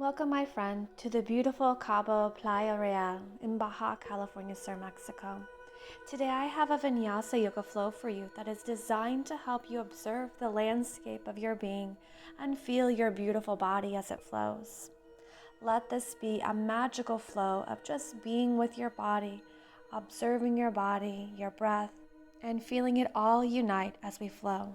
Welcome, my friend, to the beautiful Cabo Playa Real in Baja California Sur, Mexico. Today I have a Vinyasa yoga flow for you that is designed to help you observe the landscape of your being and feel your beautiful body as it flows. Let this be a magical flow of just being with your body, observing your body, your breath, and feeling it all unite as we flow.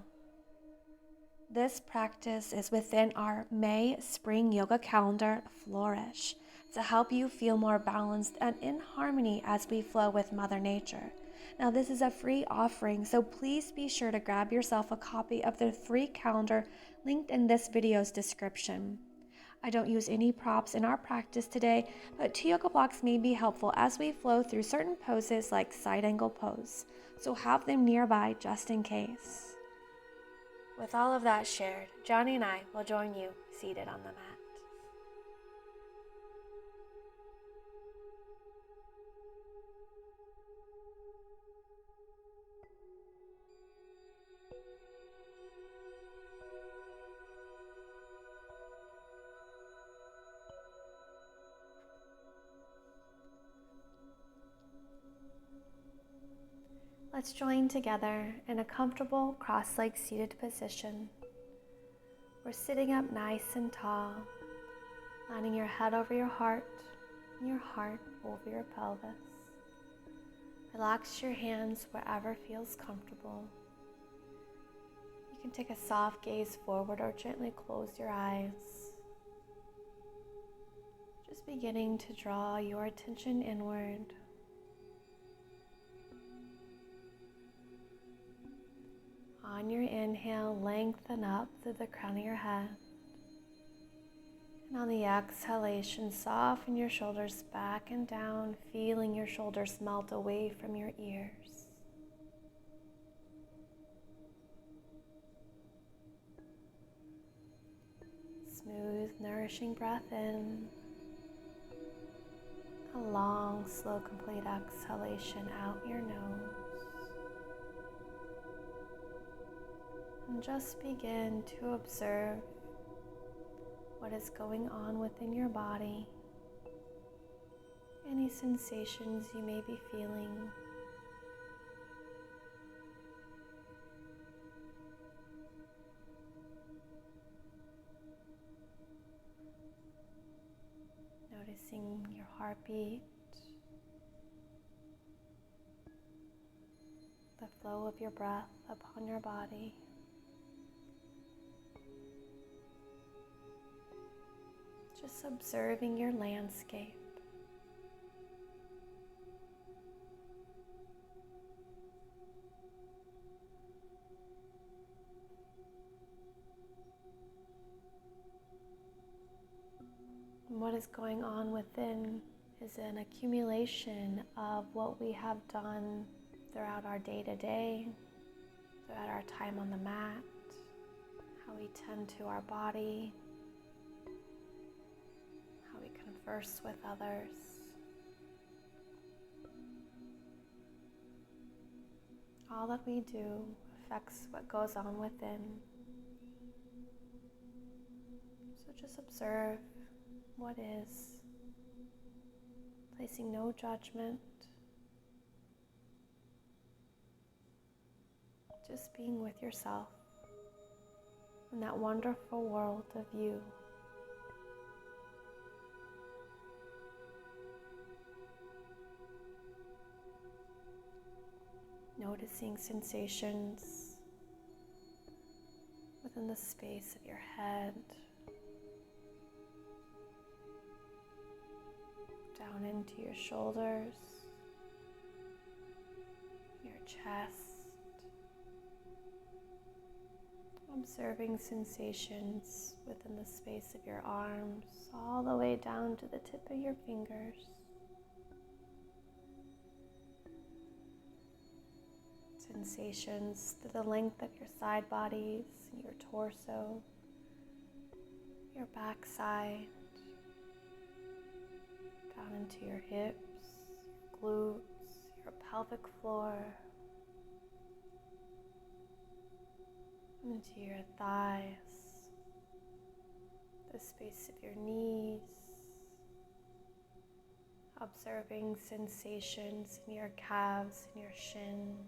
This practice is within our May Spring Yoga Calendar Flourish to help you feel more balanced and in harmony as we flow with Mother Nature. Now, this is a free offering, so please be sure to grab yourself a copy of the free calendar linked in this video's description. I don't use any props in our practice today, but 2 yoga blocks may be helpful as we flow through certain poses like side angle pose, so have them nearby just in case. With all of that shared, Johnny and I will join you seated on the mat. Let's join together in a comfortable cross-legged seated position. We're sitting up nice and tall, lining your head over your heart and your heart over your pelvis. Relax your hands wherever feels comfortable. You can take a soft gaze forward or gently close your eyes. Just beginning to draw your attention inward. On your inhale, lengthen up through the crown of your head. And on the exhalation, soften your shoulders back and down, feeling your shoulders melt away from your ears. Smooth, nourishing breath in. A long, slow, complete exhalation out your nose. And just begin to observe what is going on within your body, any sensations you may be feeling. Noticing your heartbeat, the flow of your breath upon your body. Just observing your landscape. And what is going on within is an accumulation of what we have done throughout our day-to-day, throughout our time on the mat, how we tend to our body, we converse with others. All that we do affects what goes on within. So just observe what is, placing no judgment, just being with yourself in that wonderful world of you. Noticing sensations within the space of your head, down into your shoulders, your chest, observing sensations within the space of your arms, all the way down to the tip of your fingers. Sensations through the length of your side bodies, your torso, your backside, down into your hips, glutes, your pelvic floor, into your thighs, the space of your knees, observing sensations in your calves and your shins,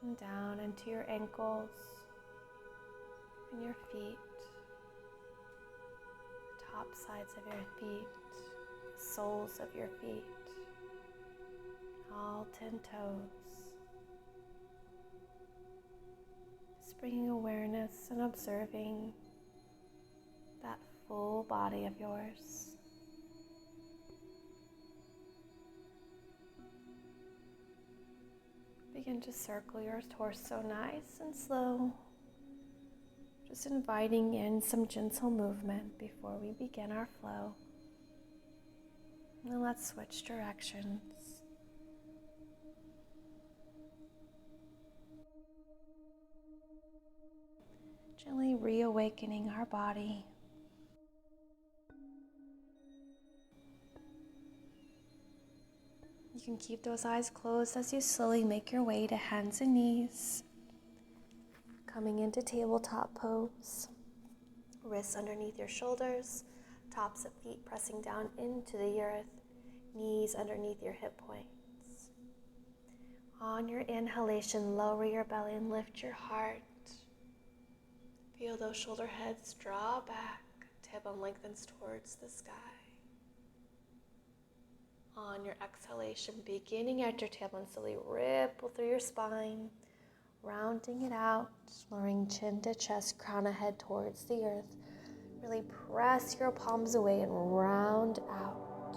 and down into your ankles and your feet, the top sides of your feet, the soles of your feet, all 10 toes. Just bringing awareness and observing that full body of yours. Begin to circle your torso nice and slow, just inviting in some gentle movement before we begin our flow. And let's switch directions. Gently reawakening our body. You can keep those eyes closed as you slowly make your way to hands and knees. Coming into tabletop pose. Wrists underneath your shoulders, tops of feet pressing down into the earth, knees underneath your hip points. On your inhalation, lower your belly and lift your heart. Feel those shoulder heads draw back, tailbone lengthens towards the sky. On your exhalation, beginning at your tailbone, slowly ripple through your spine, rounding it out, lowering chin to chest, crown of head towards the earth. Really press your palms away and round out.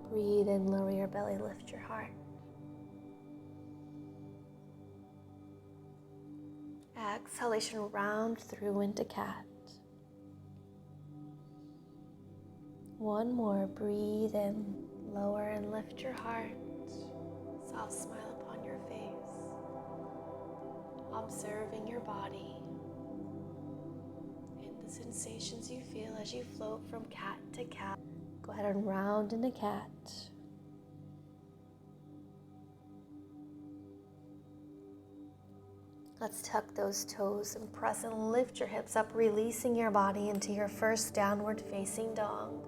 Breathe in, lower your belly, lift your heart. Exhalation, round through into cat. One more, breathe in, lower and lift your heart. Soft smile upon your face. Observing your body and the sensations you feel as you float from cat to cat. Go ahead and round into cat. Let's tuck those toes and press and lift your hips up, releasing your body into your first downward facing dog.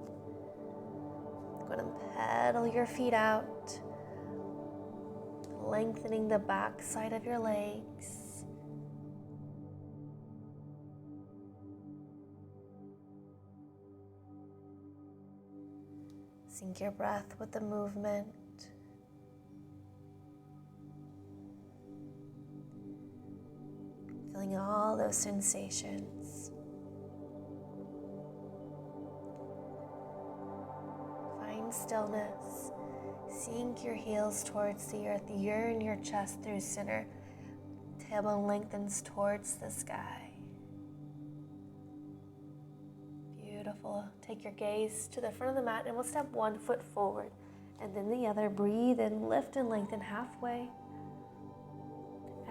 Go ahead and pedal your feet out, lengthening the back side of your legs. Sync your breath with the movement. Feeling all those sensations. Find stillness. Sink your heels towards the earth. Yearn your chest through center. Tailbone lengthens towards the sky. Beautiful. Take your gaze to the front of the mat and we'll step one foot forward and then the other. Breathe in, lift and lengthen halfway.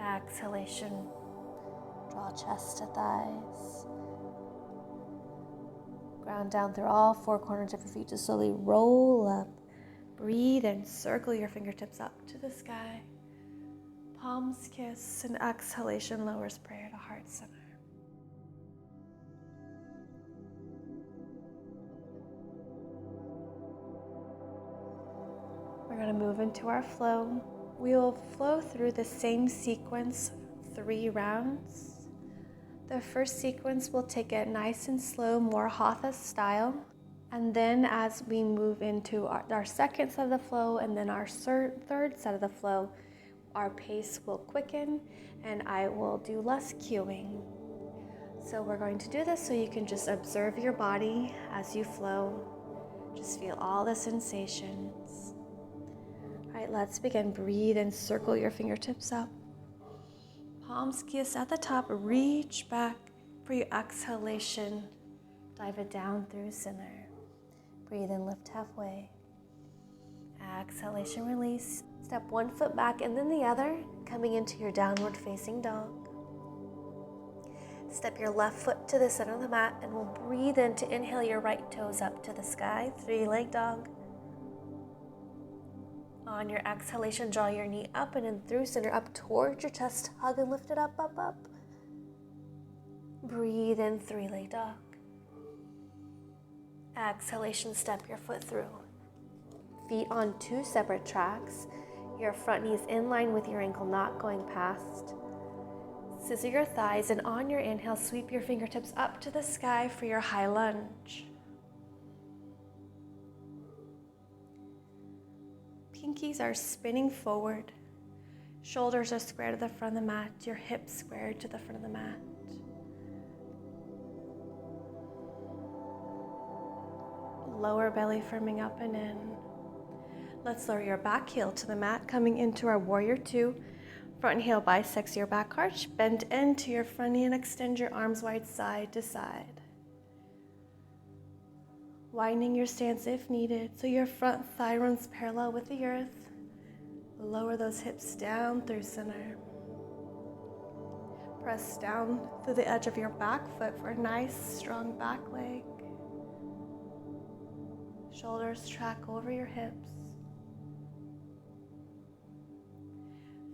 Exhalation. Draw chest to thighs. Ground down through all four corners of your feet to slowly roll up. Breathe and circle your fingertips up to the sky. Palms kiss and exhalation lowers prayer to heart center. We're going to move into our flow. We will flow through the same sequence 3 rounds. The first sequence will take it nice and slow, more hatha style. And then as we move into our second set of the flow and then our third set of the flow, our pace will quicken and I will do less cueing. So we're going to do this so you can just observe your body as you flow. Just feel all the sensations. All right, let's begin. Breathe and circle your fingertips up. Palms kiss at the top, reach back for your exhalation. Dive it down through center. Breathe in, lift halfway. Exhalation, release. Step one foot back and then the other, coming into your downward facing dog. Step your left foot to the center of the mat and we'll breathe in to inhale your right toes up to the sky, 3-leg dog. On your exhalation, draw your knee up and in through center, up towards your chest. Hug and lift it up, up, up. Breathe in, three-leg dog. Exhalation, step your foot through. Feet on two separate tracks. Your front knee is in line with your ankle, not going past. Scissor your thighs, and on your inhale, sweep your fingertips up to the sky for your high lunge. Pinkies are spinning forward. Shoulders are square to the front of the mat. Your hips square to the front of the mat. Lower belly firming up and in. Let's lower your back heel to the mat, coming into our warrior two. Front heel bisects your back arch. Bend into your front knee and extend your arms wide side to side. Widening your stance if needed, so your front thigh runs parallel with the earth. Lower those hips down through center. Press down through the edge of your back foot for a nice, strong back leg. Shoulders track over your hips.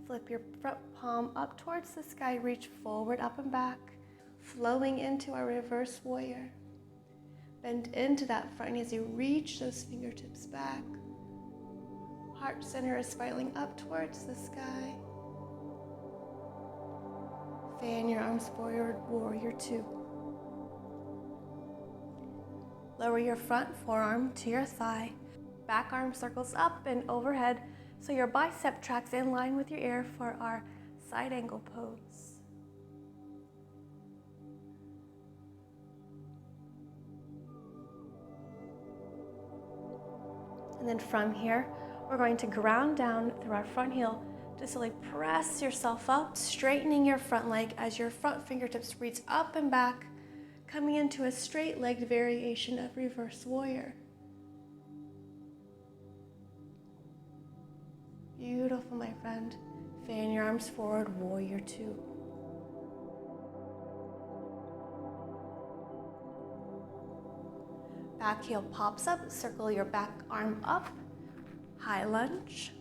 Flip your front palm up towards the sky. Reach forward, up and back, flowing into our reverse warrior. Bend into that front knee as you reach those fingertips back. Heart center is spiraling up towards the sky. Fan your arms forward, warrior two. Lower your front forearm to your thigh. Back arm circles up and overhead, so your bicep tracks in line with your ear for our side angle pose. And then from here, we're going to ground down through our front heel to slowly press yourself up, straightening your front leg as your front fingertips reach up and back, coming into a straight-legged variation of reverse warrior. Beautiful, my friend. Fan your arms forward, warrior two. Back heel pops up, circle your back arm up, high lunge.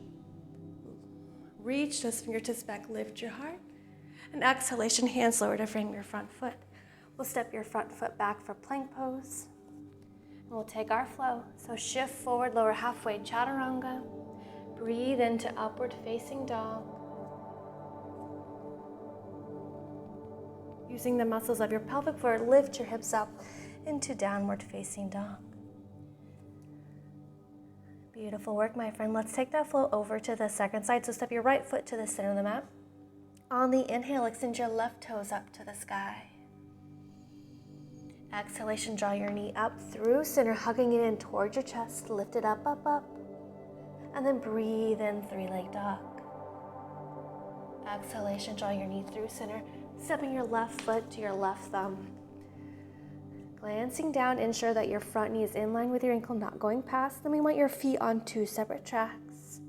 Reach those fingertips back, lift your heart. And exhalation, hands lower to frame your front foot. We'll step your front foot back for plank pose. And we'll take our flow. So shift forward, lower halfway, chaturanga. Breathe into upward facing dog. Using the muscles of your pelvic floor, lift your hips up into downward facing dog. Beautiful work, my friend. Let's take that flow over to the second side. So step your right foot to the center of the mat. On the inhale, extend your left toes up to the sky. Exhalation, draw your knee up through center, hugging it in towards your chest. Lift it up, up, up. And then breathe in, three-leg dog. Exhalation, draw your knee through center, stepping your left foot to your left thumb. Glancing down, ensure that your front knee is in line with your ankle, not going past. Then we want your feet on two separate tracks.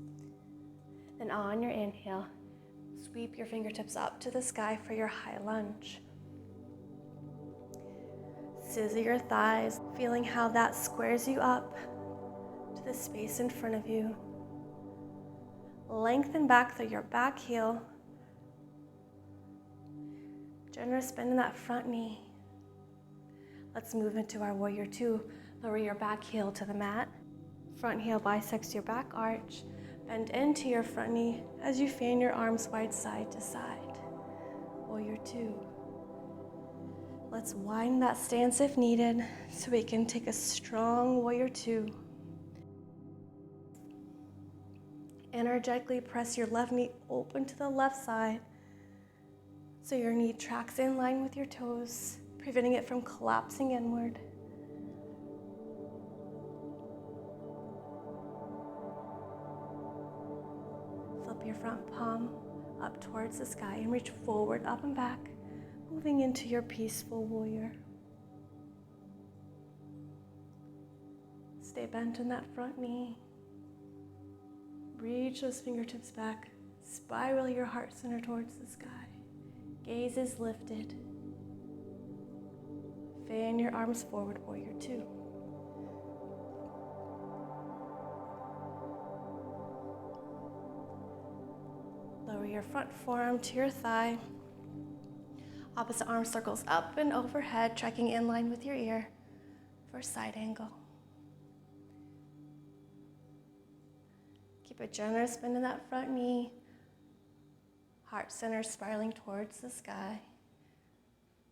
Then on your inhale, sweep your fingertips up to the sky for your high lunge. Scissor your thighs, feeling how that squares you up to the space in front of you. Lengthen back through your back heel. Generous bend in that front knee. Let's move into our warrior two. Lower your back heel to the mat. Front heel bisects your back arch. Bend into your front knee as you fan your arms wide side to side. Warrior two. Let's widen that stance if needed so we can take a strong warrior two. Energetically press your left knee open to the left side so your knee tracks in line with your toes, preventing it from collapsing inward. Flip your front palm up towards the sky and reach forward, up and back, moving into your peaceful warrior. Stay bent in that front knee. Reach those fingertips back. Spiral your heart center towards the sky. Gaze is lifted. Fan your arms forward, warrior two. Lower your front forearm to your thigh. Opposite arm circles up and overhead, tracking in line with your ear for side angle. Keep a generous bend in that front knee. Heart center spiraling towards the sky.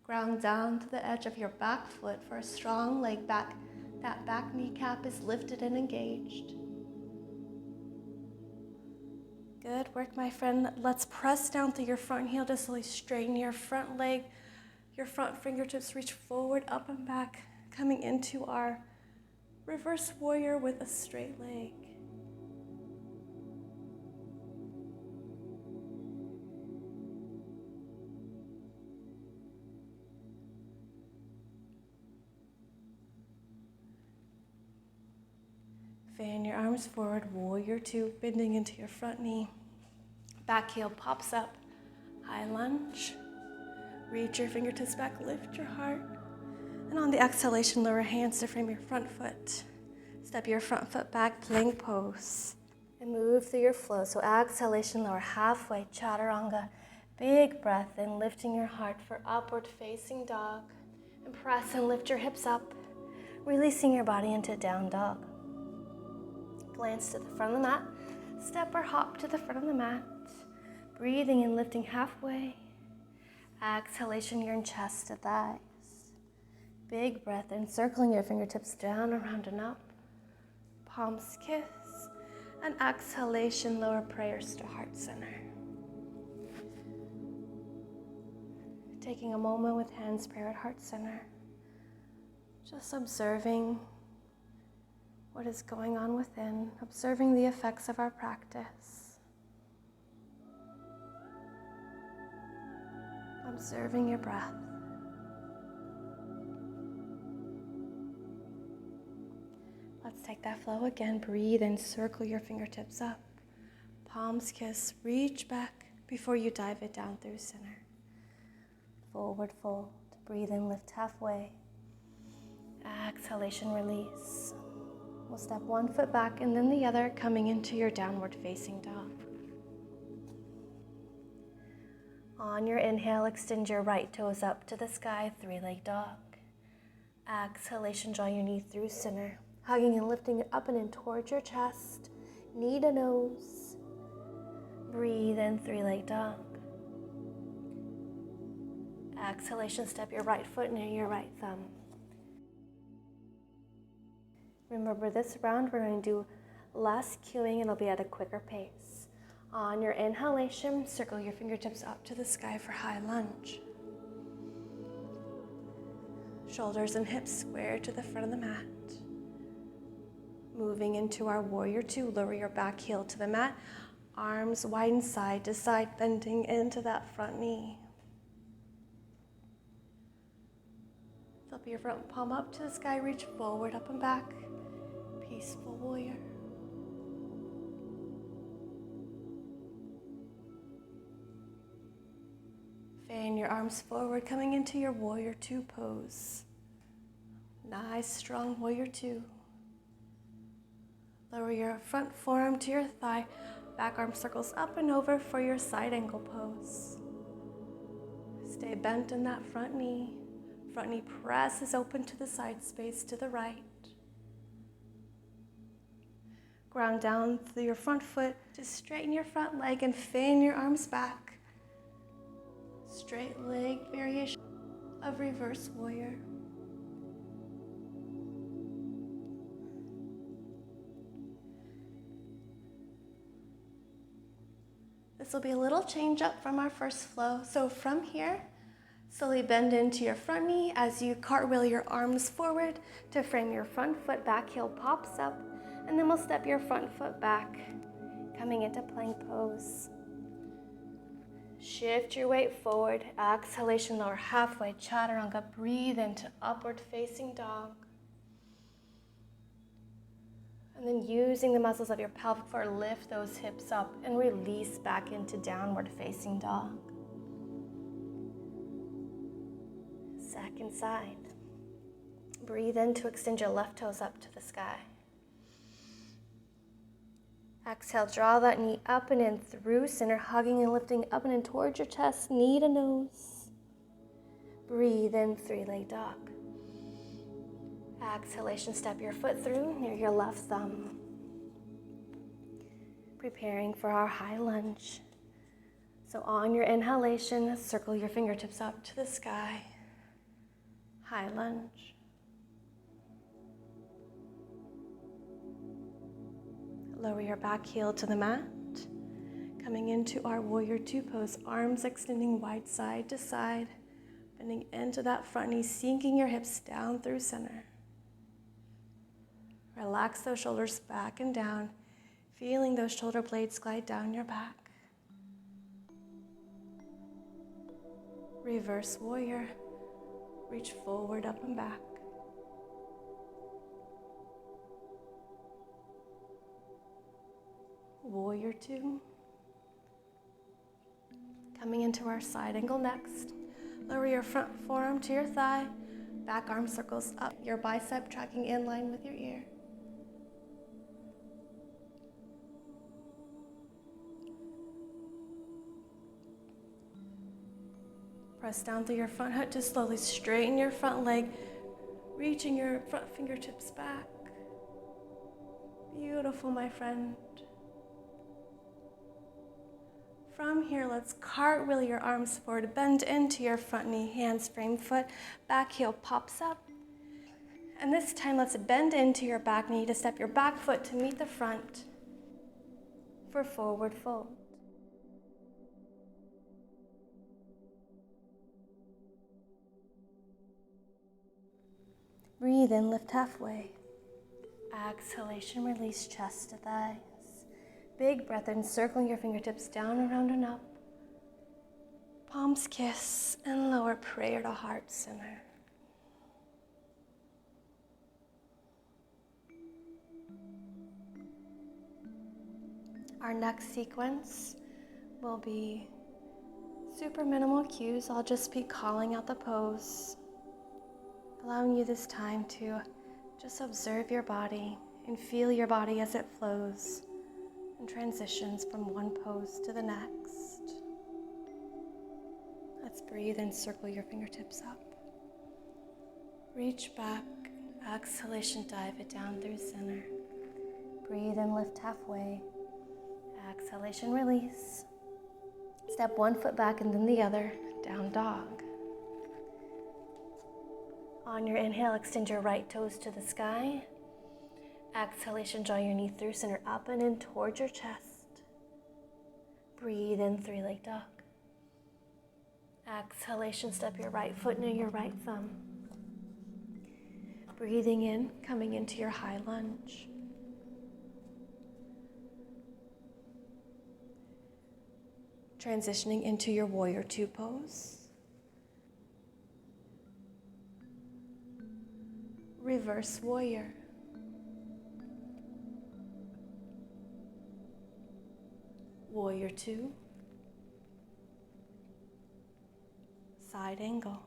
Ground down to the edge of your back foot for a strong leg back. That back kneecap is lifted and engaged. Good work, my friend. Let's press down through your front heel to slowly straighten your front leg. Your front fingertips reach forward, up and back, coming into our reverse warrior with a straight leg. Fan your arms forward, warrior two, bending into your front knee. Back heel pops up, high lunge. Reach your fingertips back, lift your heart. And on the exhalation, lower hands to frame your front foot. Step your front foot back, plank pose. And move through your flow. So exhalation, lower halfway, chaturanga. Big breath in, lifting your heart for upward facing dog. And press and lift your hips up, releasing your body into down dog. Glance to the front of the mat. Step or hop to the front of the mat. Breathing and lifting halfway. Exhalation, your chest to thighs. Big breath in, circling your fingertips down, around and up. Palms kiss. And exhalation, lower prayers to heart center. Taking a moment with hands prayer at heart center. Just observing what is going on within, observing the effects of our practice. Observing your breath. Let's take that flow again. Breathe and circle your fingertips up. Palms kiss, reach back before you dive it down through center. Forward fold, breathe in, lift halfway. Exhalation, release. We'll step one foot back and then the other, coming into your downward facing dog. On your inhale, extend your right toes up to the sky, three-leg dog. Exhalation, draw your knee through center, hugging and lifting it up and in towards your chest, knee to nose. Breathe in, three-leg dog. Exhalation, step your right foot near your right thumb. Remember, this round we're going to do less cueing and it'll be at a quicker pace. On your inhalation, circle your fingertips up to the sky for high lunge. Shoulders and hips square to the front of the mat. Moving into our warrior two, lower your back heel to the mat. Arms widen side to side, bending into that front knee. Flip your front palm up to the sky, reach forward, up and back. Peaceful warrior. Fan your arms forward, coming into your warrior two pose. Nice, strong warrior two. Lower your front forearm to your thigh. Back arm circles up and over for your side angle pose. Stay bent in that front knee. Front knee presses open to the side space to the right. Ground down through your front foot to straighten your front leg and fan your arms back. Straight leg variation of reverse warrior. This will be a little change up from our first flow. So from here, slowly bend into your front knee as you cartwheel your arms forward to frame your front foot. Back heel pops up, and then we'll step your front foot back, coming into plank pose. Shift your weight forward. Exhalation, lower halfway, chaturanga. Breathe into upward facing dog. And then using the muscles of your pelvic floor, lift those hips up and release back into downward facing dog. Second side. Breathe in to extend your left toes up to the sky. Exhale, draw that knee up and in through center, hugging and lifting up and in towards your chest, knee to nose. Breathe in, three-leg dog. Exhalation, step your foot through near your left thumb. Preparing for our high lunge. So on your inhalation, circle your fingertips up to the sky. High lunge. Lower your back heel to the mat. Coming into our warrior two pose, arms extending wide side to side. Bending into that front knee, sinking your hips down through center. Relax those shoulders back and down, feeling those shoulder blades glide down your back. Reverse warrior. Reach forward, up and back. Warrior two. Coming into our side angle next. Lower your front forearm to your thigh. Back arm circles up, your bicep tracking in line with your ear. Press down through your front foot to slowly straighten your front leg, reaching your front fingertips back. Beautiful, my friend. From here, let's cartwheel your arms forward, bend into your front knee, hands frame foot, back heel pops up. And this time, let's bend into your back knee to step your back foot to meet the front for forward fold. Breathe in, lift halfway. Exhalation, release chest to thighs. Big breath in, circling your fingertips down, around, and up. Palms kiss, and lower, prayer to heart center. Our next sequence will be super minimal cues. I'll just be calling out the pose, allowing you this time to just observe your body and feel your body as it flows and transitions from one pose to the next. Let's breathe and circle your fingertips up. Reach back, exhalation, dive it down through center. Breathe and lift halfway. Exhalation, release. Step one foot back and then the other, down dog. On your inhale, extend your right toes to the sky. Exhalation, draw your knee through center, up and in towards your chest. Breathe in, three-leg dog. Exhalation, step your right foot near your right thumb. Breathing in, coming into your high lunge. Transitioning into your warrior two pose. Reverse warrior. Warrior two. Side angle.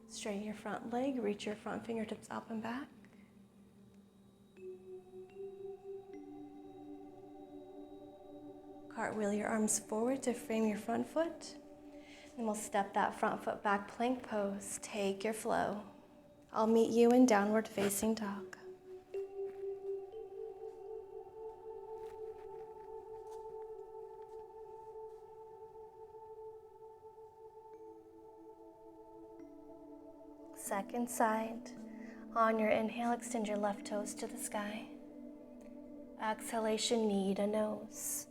Straighten your front leg, reach your front fingertips up and back. Cartwheel your arms forward to frame your front foot. Then we'll step that front foot back, plank pose. Take your flow. I'll meet you in downward facing dog. Second side. On your inhale, extend your left toes to the sky. Exhalation, knee to nose.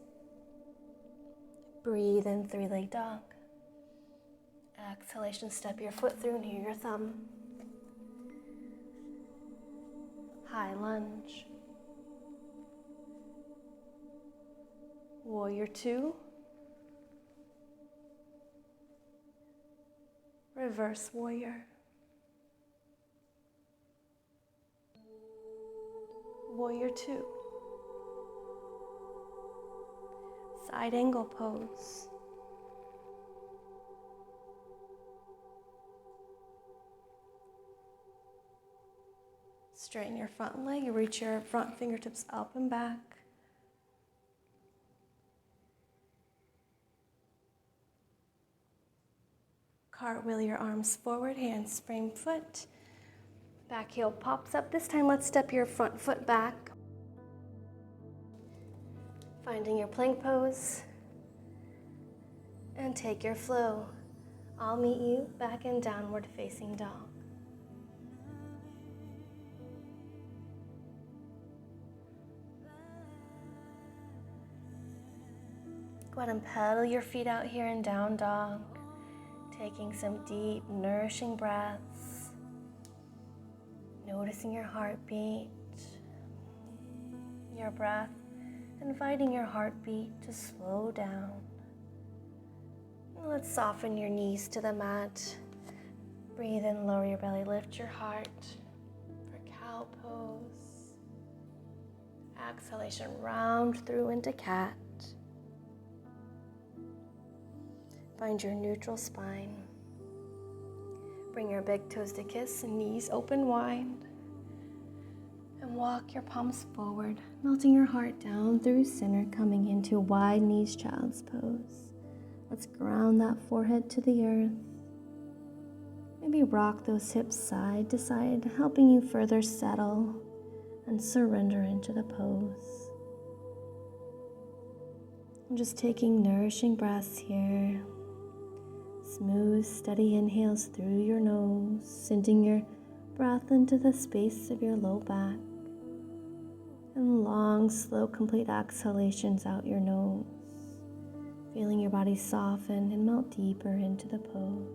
Breathe in, three-leg dog. Exhalation, step your foot through near your thumb. High lunge. Warrior two. Reverse warrior. Warrior two. Side angle pose. Straighten your front leg, reach your front fingertips up and back. Cartwheel your arms forward, hands frame foot. Back heel pops up. This time let's step your front foot back. Finding your plank pose. And take your flow. I'll meet you back in downward facing dog. Go ahead and pedal your feet out here in down dog. Taking some deep, nourishing breaths. Noticing your heartbeat. Your breath, inviting your heartbeat to slow down. Let's soften your knees to the mat. Breathe in, lower your belly, lift your heart for cow pose. Exhalation, round through into cat. Find your neutral spine. Bring your big toes to kiss and knees open wide. And walk your palms forward, melting your heart down through center, coming into wide knees child's pose. Let's ground that forehead to the earth. Maybe rock those hips side to side, helping you further settle and surrender into the pose. I'm just taking nourishing breaths here. Smooth, steady inhales through your nose, sending your breath into the space of your low back. And long, slow, complete exhalations out your nose, feeling your body soften and melt deeper into the pose.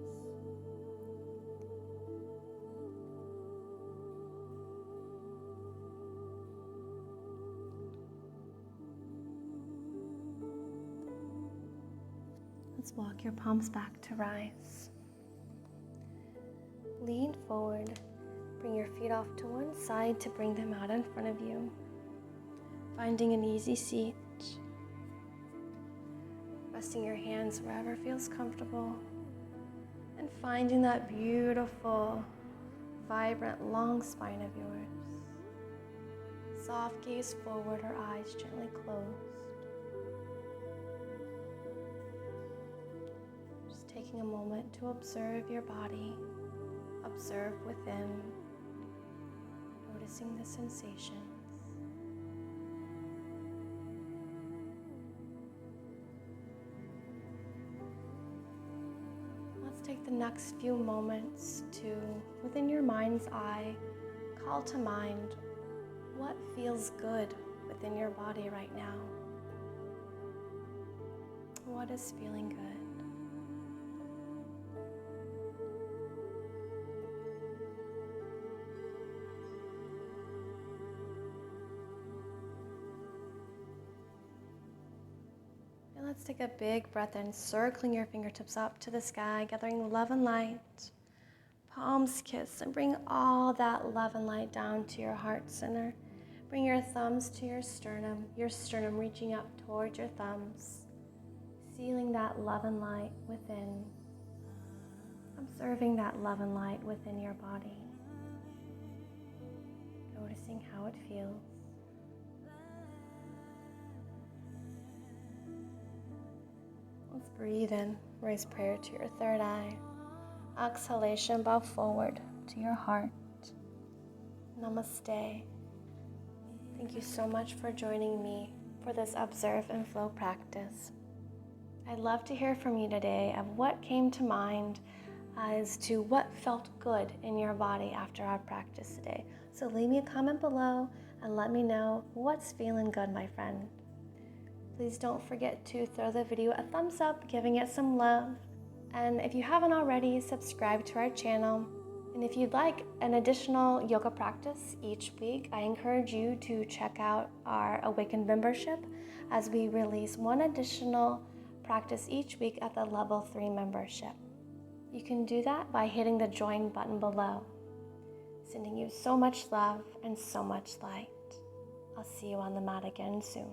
Let's walk your palms back to rise. Lean forward. Bring your feet off to one side to bring them out in front of you. Finding an easy seat. Resting your hands wherever feels comfortable. And finding that beautiful, vibrant, long spine of yours. Soft gaze forward, her eyes gently closed. Taking a moment to observe your body, observe within, noticing the sensations. Let's take the next few moments to, within your mind's eye, call to mind what feels good within your body right now. What is feeling good? Let's take a big breath in, circling your fingertips up to the sky, gathering love and light. Palms kiss and bring all that love and light down to your heart center. Bring your thumbs to your sternum reaching up towards your thumbs, sealing that love and light within. Observing that love and light within your body. Noticing how it feels. Let's breathe in, raise prayer to your third eye. Exhalation, bow forward to your heart. Namaste. Thank you so much for joining me for this Observe and Flow practice. I'd love to hear from you today of what came to mind as to what felt good in your body after our practice today. So leave me a comment below and let me know what's feeling good, my friend. Please don't forget to throw the video a thumbs up, giving it some love. And if you haven't already, subscribe to our channel. And if you'd like an additional yoga practice each week, I encourage you to check out our Awakened membership as we release one additional practice each week at the level 3 membership. You can do that by hitting the join button below. Sending you so much love and so much light. I'll see you on the mat again soon.